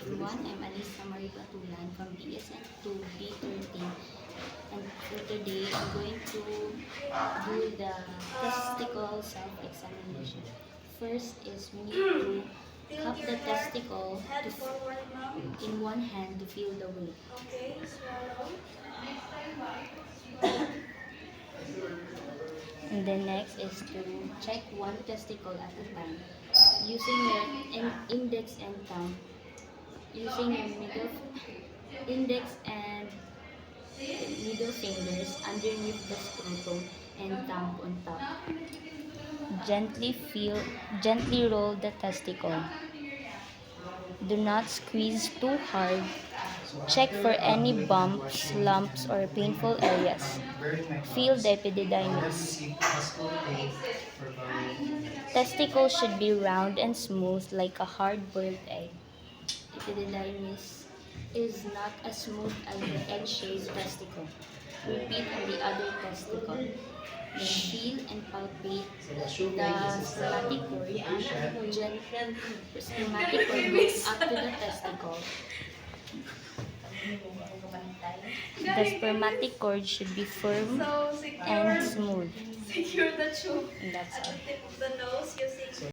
everyone. I'm Alisa Marie Patulan from BSN 2 B13, and for today I'm going to do the testicle self-examination. First is we need to cup the testicle in one hand to feel the weight. Okay, swallow. And then next is to check one testicle at a time using your index and thumb, using your middle index and middle fingers underneath the scrotum and thumb on top. Gently roll the testicle. Do not squeeze too hard. Check for any bumps, lumps, or painful areas. Feel the epididymis. Testicles should be round and smooth like a hard-boiled egg. Epididymis is not as smooth as the egg-shaped testicle. Repeat on the other testicle. Then feel and palpate the spermatic cord. Spermatic cord goes up to the testicle. The spermatic cord should be firm So and secure, smooth. secure the tube And that's at all. the tip of the nose using